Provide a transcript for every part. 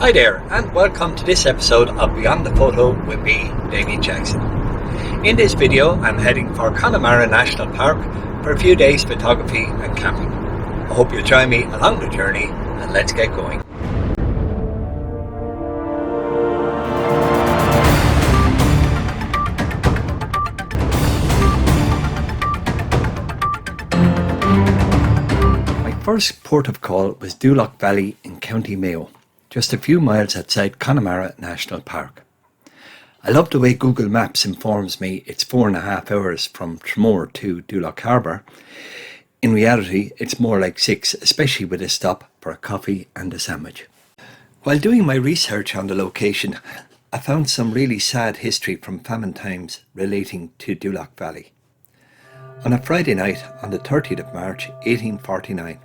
Hi there, and welcome to this episode of Beyond the Photo with me, Damien Jackson. In this video, I'm heading for Connemara National Park for a few days photography and camping. I hope you'll join me along the journey, and let's get going. My first port of call was Doolough Valley in County Mayo, just a few miles outside Connemara National Park. I love the way Google Maps informs me it's 4.5 hours from Tramore to Doolough Harbour. In reality, it's more like 6, especially with a stop for a coffee and a sandwich. While doing my research on the location, I found some really sad history from famine times relating to Doolough Valley. On a Friday night on the 30th of March 1849,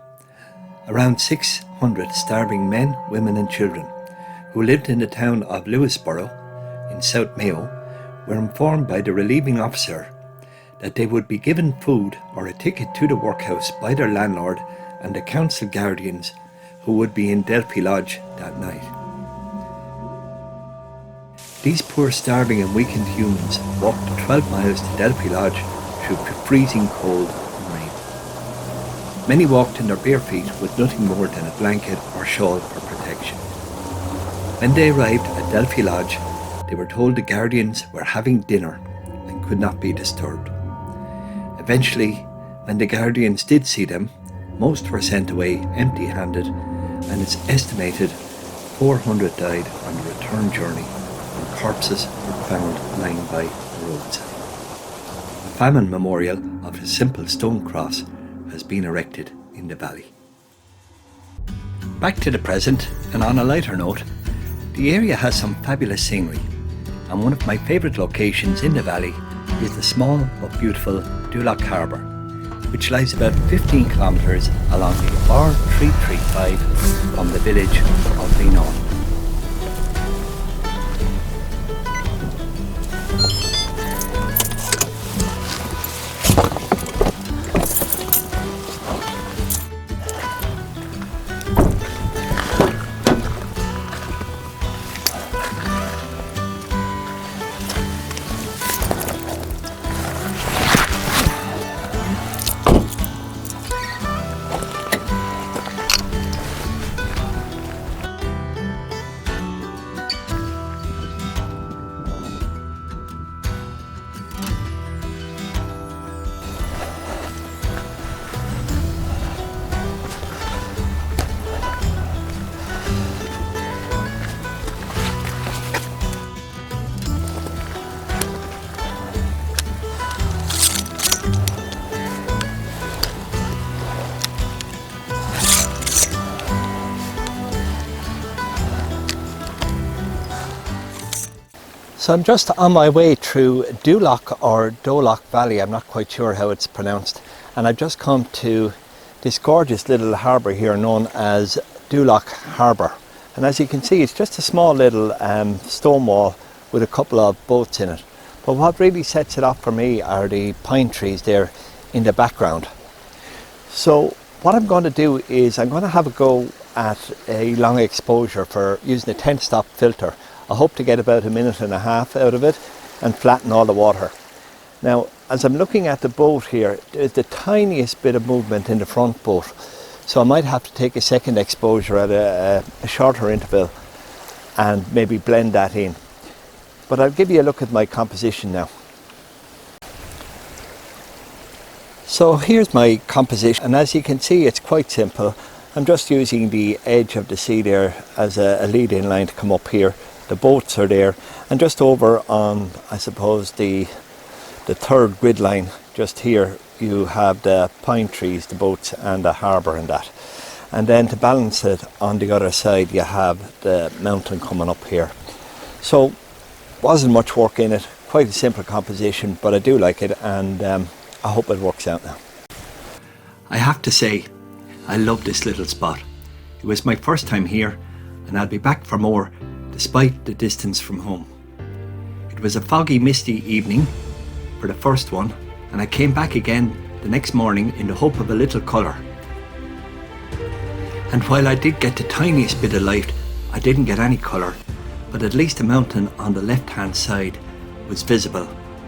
around 600 starving men, women and children who lived in the town of Lewisborough in South Mayo were informed by the relieving officer that they would be given food or a ticket to the workhouse by their landlord and the council guardians who would be in Derryclare Lodge that night. These poor starving and weakened humans walked the 12 miles to Derryclare Lodge through freezing cold. Many walked in their bare feet with nothing more than a blanket or shawl for protection. When they arrived at Derryclare Lodge, they were told the guardians were having dinner and could not be disturbed. Eventually, when the guardians did see them, most were sent away empty-handed, and it's estimated 400 died on the return journey when corpses were found lying by the roadside. A famine memorial of a simple stone cross has been erected in the valley. Back to the present, and on a lighter note, the area has some fabulous scenery, and one of my favourite locations in the valley is the small but beautiful Doolough Harbour, which lies about 15 kilometres along the R335 from the village of Lough Inagh. So I'm just on my way through Doolough or Doolough Valley, I'm not quite sure how it's pronounced, and I've just come to this gorgeous little harbour here known as Doolough Harbour. And as you can see, it's just a small little stone wall with a couple of boats in it. But what really sets it off for me are the pine trees there in the background. So what I'm going to do is I'm going to have a go at a long exposure for using a 10-stop filter. I hope to get about 1.5 minutes out of it and flatten all the water. Now, as I'm looking at the boat here, there's the tiniest bit of movement in the front boat. So I might have to take a second exposure at a shorter interval and maybe blend that in. But I'll give you a look at my composition now. So here's my composition, and as you can see, it's quite simple. I'm just using the edge of the sea there as a lead-in line to come up here. The boats are there, and just over on, I suppose, the third grid line, just here, you have the pine trees, the boats and the harbour and that. And then to balance it, on the other side, you have the mountain coming up here. So, wasn't much work in it, quite a simple composition, but I do like it, and I hope it works out now. I have to say, I love this little spot. It was my first time here, and I'll be back for more despite the distance from home. It was a foggy, misty evening for the first one, and I came back again the next morning in the hope of a little colour. And while I did get the tiniest bit of light, I didn't get any colour, but at least the mountain on the left hand side was visible,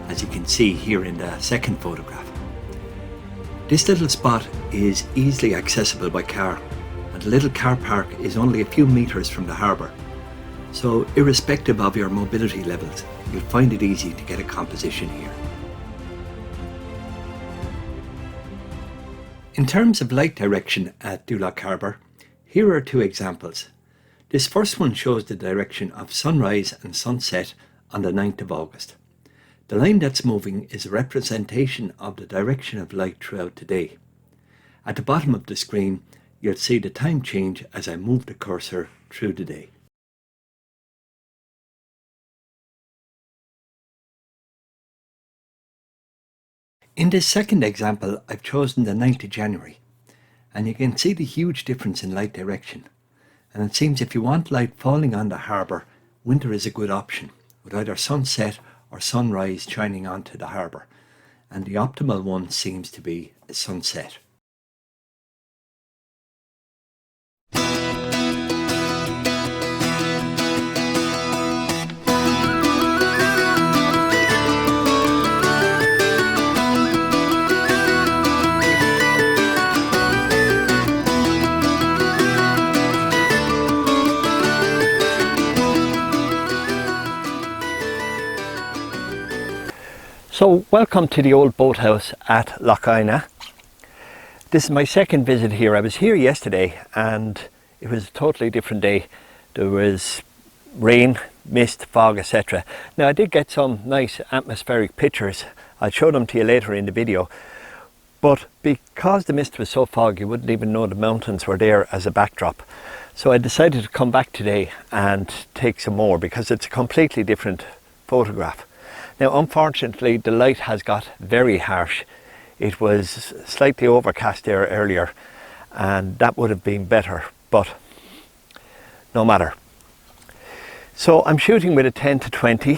as you can see here in the second photograph. This little spot is easily accessible by car, and the little car park is only a few metres from the harbour. So irrespective of your mobility levels, you'll find it easy to get a composition here. In terms of light direction at Doolough Harbour, here are two examples. This first one shows the direction of sunrise and sunset on the 9th of August. The line that's moving is a representation of the direction of light throughout the day. At the bottom of the screen, you'll see the time change as I move the cursor through the day. In this second example, I've chosen the 9th of January, and you can see the huge difference in light direction. And it seems if you want light falling on the harbour, winter is a good option, with either sunset or sunrise shining onto the harbour, and the optimal one seems to be a sunset. So welcome to the old boathouse at Lough Inagh. This is my second visit here. I was here yesterday and it was a totally different day. There was rain, mist, fog, etc. Now I did get some nice atmospheric pictures. I'll show them to you later in the video. But because the mist was so foggy, you wouldn't even know the mountains were there as a backdrop. So I decided to come back today and take some more because it's a completely different photograph. Now unfortunately the light has got very harsh. It was slightly overcast there earlier and that would have been better, but no matter. So I'm shooting with a 10 to 20.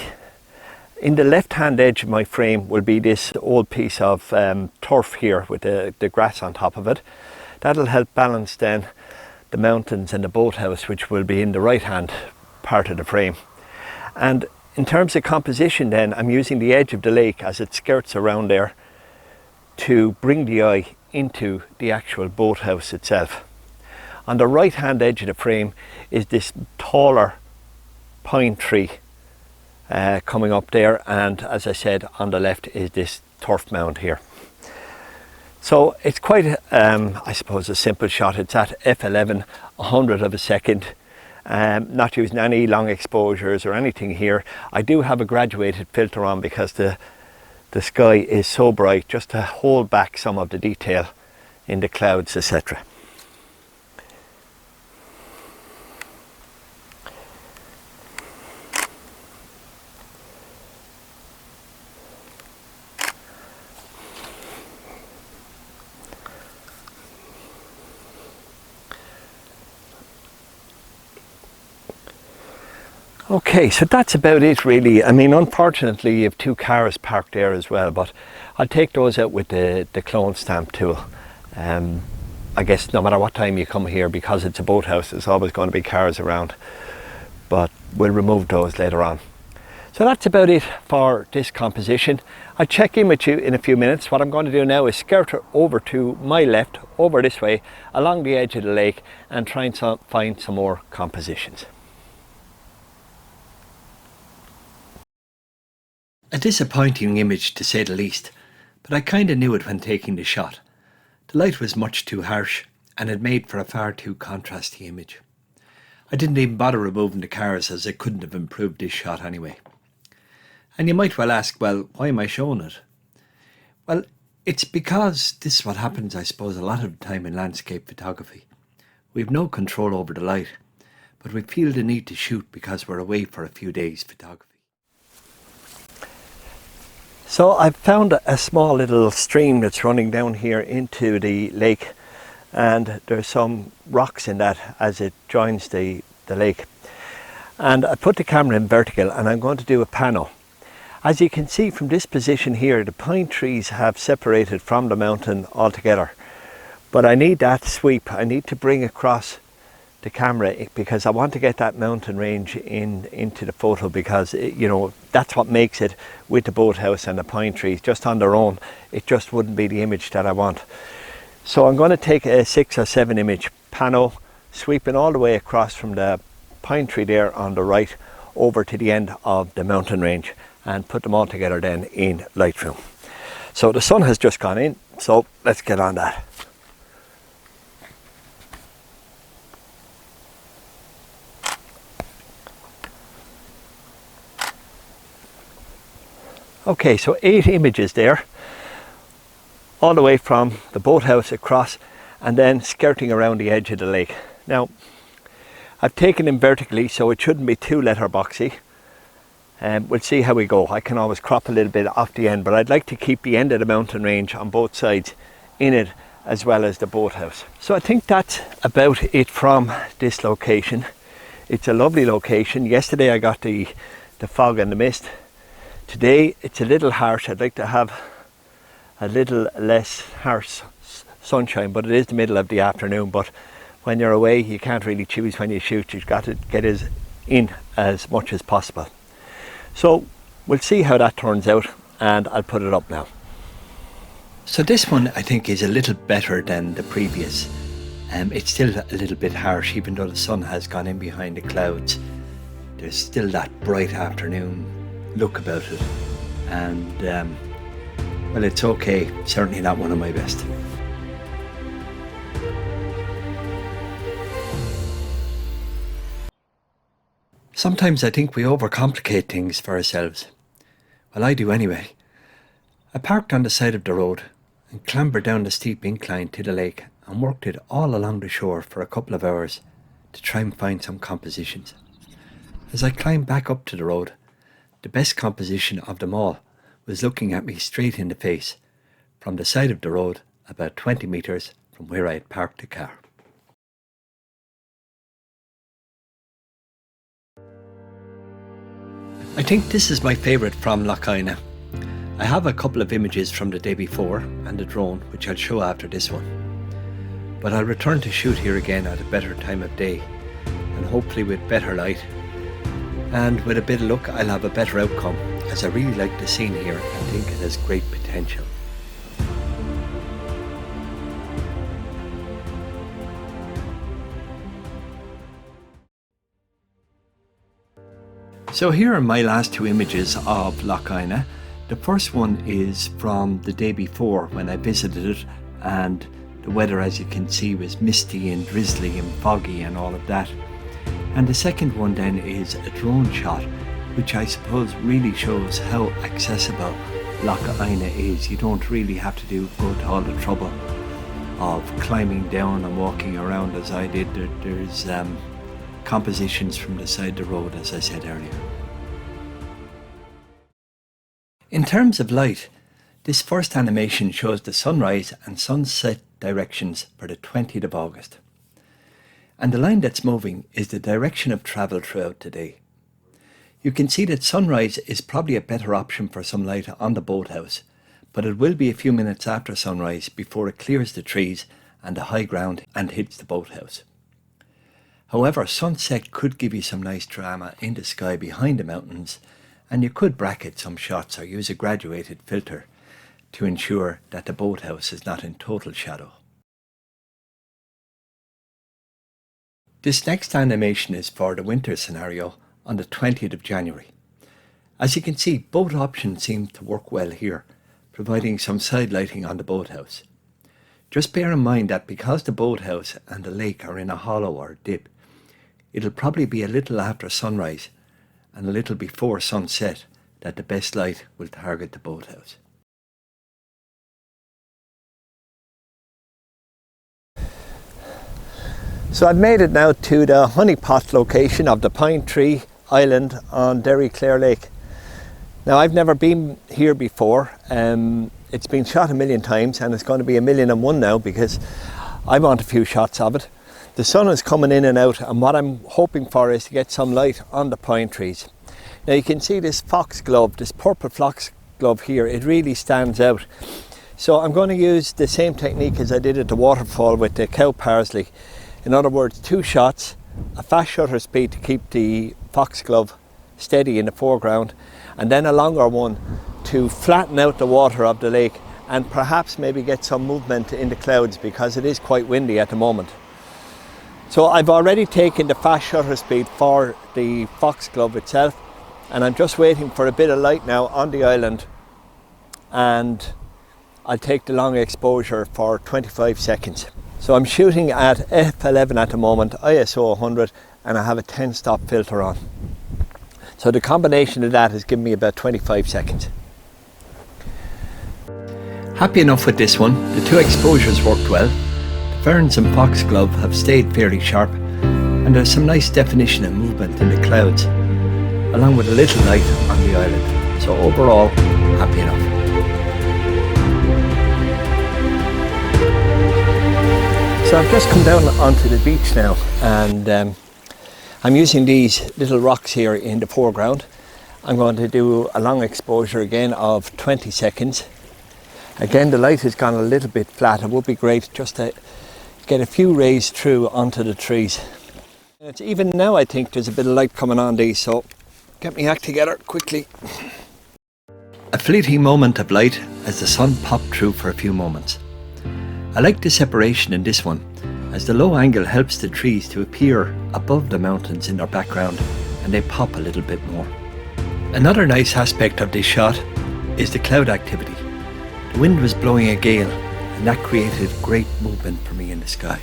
In the left hand edge of my frame will be this old piece of turf here with the grass on top of it. That'll help balance then the mountains and the boathouse, which will be in the right hand part of the frame. And in terms of composition then, I'm using the edge of the lake as it skirts around there to bring the eye into the actual boathouse itself. On the right hand edge of the frame is this taller pine tree coming up there, and as I said, on the left is this turf mound here. So it's quite I suppose a simple shot. It's at f11, 100 of a second. Not using any long exposures or anything here. I do have a graduated filter on because the sky is so bright, just to hold back some of the detail in the clouds, etc. Okay, so that's about it really. I mean, unfortunately you have two cars parked there as well, but I'll take those out with the clone stamp tool. I guess no matter what time you come here, because it's a boathouse, there's always going to be cars around, but we'll remove those later on. So that's about it for this composition. I'll check in with you in a few minutes. What I'm going to do now is skirt over to my left, over this way, along the edge of the lake, and try and find some more compositions. A disappointing image to say the least, but I kinda knew it when taking the shot. The light was much too harsh and it made for a far too contrasty image. I didn't even bother removing the cars as I couldn't have improved this shot anyway. And you might well ask, well, why am I showing it? Well, it's because this is what happens, I suppose, a lot of the time in landscape photography. We've no control over the light, but we feel the need to shoot because we're away for a few days photography. So I've found a small little stream that's running down here into the lake, and there's some rocks in that as it joins the lake. And I put the camera in vertical and I'm going to do a pano. As you can see from this position here, the pine trees have separated from the mountain altogether. But I need that sweep. I need to bring across the camera because I want to get that mountain range into the photo, because that's what makes it, with the boathouse and the pine trees just on their own, it just wouldn't be the image that I want. So I'm going to take a 6 or 7 image pano, sweeping all the way across from the pine tree there on the right over to the end of the mountain range, and put them all together then in Lightroom. So the sun has just gone in, so let's get on that. Okay, so 8 images there, all the way from the boathouse across and then skirting around the edge of the lake. Now, I've taken them vertically, so it shouldn't be too letterboxy. We'll see how we go. I can always crop a little bit off the end, but I'd like to keep the end of the mountain range on both sides in it, as well as the boathouse. So I think that's about it from this location. It's a lovely location. Yesterday I got the fog and the mist. Today it's a little harsh. I'd like to have a little less harsh sunshine, but it is the middle of the afternoon. But when you're away, you can't really choose when you shoot. You've got to get in as much as possible. So we'll see how that turns out, and I'll put it up now. So this one I think is a little better than the previous. It's still a little bit harsh, even though the sun has gone in behind the clouds. There's still that bright afternoon look about it, and well, it's okay. Certainly not one of my best. Sometimes I think we overcomplicate things for ourselves. Well, I do anyway. I parked on the side of the road and clambered down the steep incline to the lake and worked it all along the shore for a couple of hours to try and find some compositions. As I climbed back up to the road, the best composition of them all was looking at me straight in the face from the side of the road, about 20 metres from where I had parked the car. I think this is my favourite from Lough Inagh. I have a couple of images from the day before and the drone, which I'll show after this one. But I'll return to shoot here again at a better time of day, and hopefully with better light. And with a bit of luck, I'll have a better outcome, as I really like the scene here and think it has great potential. So here are my last 2 images of Lough Inagh. The first one is from the day before when I visited it, and the weather, as you can see, was misty and drizzly and foggy and all of that. And the second one then is a drone shot, which I suppose really shows how accessible Lough Inagh is. You don't really have to go to all the trouble of climbing down and walking around as I did. There's compositions from the side of the road, as I said earlier. In terms of light, this first animation shows the sunrise and sunset directions for the 20th of August. And the line that's moving is the direction of travel throughout the day. You can see that sunrise is probably a better option for some light on the boathouse, but it will be a few minutes after sunrise before it clears the trees and the high ground and hits the boathouse. However, sunset could give you some nice drama in the sky behind the mountains, and you could bracket some shots or use a graduated filter to ensure that the boathouse is not in total shadow. This next animation is for the winter scenario on the 20th of January. As you can see, both options seem to work well here, providing some side lighting on the boathouse. Just bear in mind that because the boathouse and the lake are in a hollow or dip, it'll probably be a little after sunrise and a little before sunset that the best light will target the boathouse. So I've made it now to the honeypot location of the Pine Tree Island on Derryclare Lake. Now, I've never been here before. It's been shot 1,000,000 times, and it's going to be 1,000,001 now because I want a few shots of it. The sun is coming in and out, and what I'm hoping for is to get some light on the pine trees. Now you can see this foxglove, this purple foxglove here, it really stands out. So I'm going to use the same technique as I did at the waterfall with the cow parsley. In other words, 2 shots, a fast shutter speed to keep the foxglove steady in the foreground, and then a longer one to flatten out the water of the lake and perhaps maybe get some movement in the clouds because it is quite windy at the moment. So I've already taken the fast shutter speed for the foxglove itself, and I'm just waiting for a bit of light now on the island, and I'll take the long exposure for 25 seconds. So I'm shooting at f11 at the moment, ISO 100, and I have a 10 stop filter on. So the combination of that has given me about 25 seconds. Happy enough with this one. The 2 exposures worked well. The ferns and foxglove have stayed fairly sharp, and there's some nice definition and movement in the clouds, along with a little light on the island. So overall, happy enough. So I've just come down onto the beach now, and I'm using these little rocks here in the foreground. I'm going to do a long exposure again of 20 seconds. Again, the light has gone a little bit flat. It would be great just to get a few rays through onto the trees. It's even now, I think there's a bit of light coming on these, so get me act together quickly. A fleeting moment of light as the sun popped through for a few moments. I like the separation in this one, as the low angle helps the trees to appear above the mountains in their background, and they pop a little bit more. Another nice aspect of this shot is the cloud activity. The wind was blowing a gale, and that created great movement for me in the sky.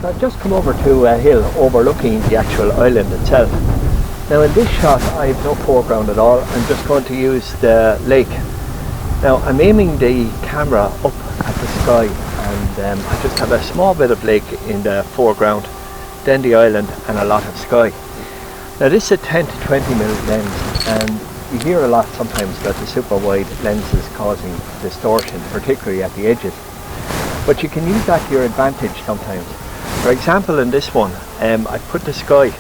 So I've just come over to a hill overlooking the actual island itself. Now in this shot I have no foreground at all. I'm just going to use the lake. Now I'm aiming the camera up at the sky, and I just have a small bit of lake in the foreground, then the island and a lot of sky. Now this is a 10 to 20mm lens, and you hear a lot sometimes about the super wide lenses causing distortion, particularly at the edges. But you can use that to your advantage sometimes. For example, in this one, I put the sky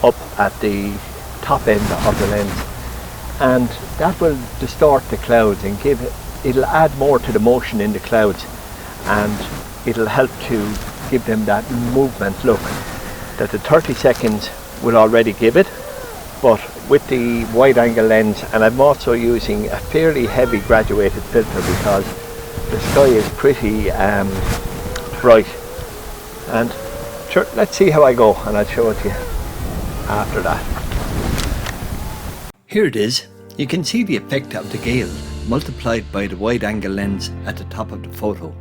up at the top end of the lens, and that will distort the clouds and it'll add more to the motion in the clouds, and it'll help to give them that movement look that the 30 seconds will already give it, but with the wide angle lens. And I'm also using a fairly heavy graduated filter because the sky is pretty bright. And sure, let's see how I go, and I'll show it to you after that. Here it is. You can see the effect of the gale multiplied by the wide angle lens at the top of the photo,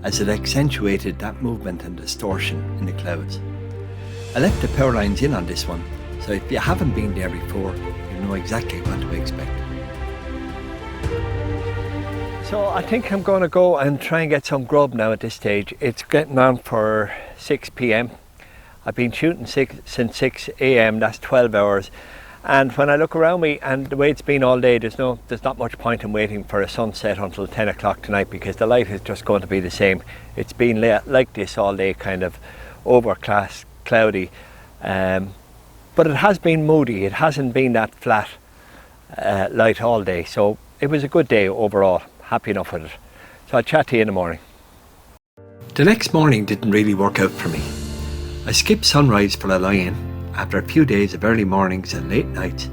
as it accentuated that movement and distortion in the clouds. I left the power lines in on this one, so if you haven't been there before, you know exactly what to expect. So I think I'm going to go and try and get some grub now at this stage. It's getting on for 6 p.m. I've been shooting since 6 a.m, that's 12 hours. And when I look around me and the way it's been all day, there's not much point in waiting for a sunset until 10 o'clock tonight, because the light is just going to be the same. It's been like this all day, kind of overcast, cloudy, but it has been moody. It hasn't been that flat light all day, so it was a good day overall. Happy enough with it. So I'll chat to you in the morning. The next morning didn't really work out for me. I skipped sunrise for a lie-in after a few days of early mornings and late nights,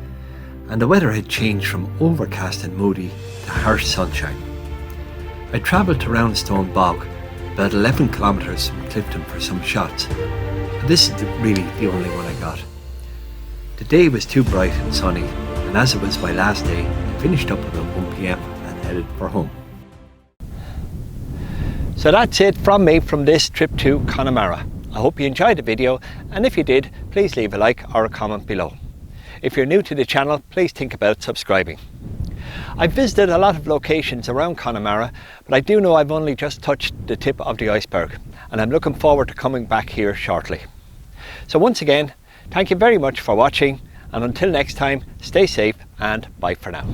and the weather had changed from overcast and moody to harsh sunshine. I travelled to Roundstone bog, about 11 kilometres from Clifton, for some shots, and this is really the only one I got. The day was too bright and sunny, and as it was my last day, I finished up about 1 p.m. and headed for home. So that's it from me from this trip to Connemara. I hope you enjoyed the video, and if you did, please leave a like or a comment below. If you're new to the channel, please think about subscribing. I've visited a lot of locations around Connemara, but I do know I've only just touched the tip of the iceberg, and I'm looking forward to coming back here shortly. So once again, thank you very much for watching, and until next time, stay safe and bye for now.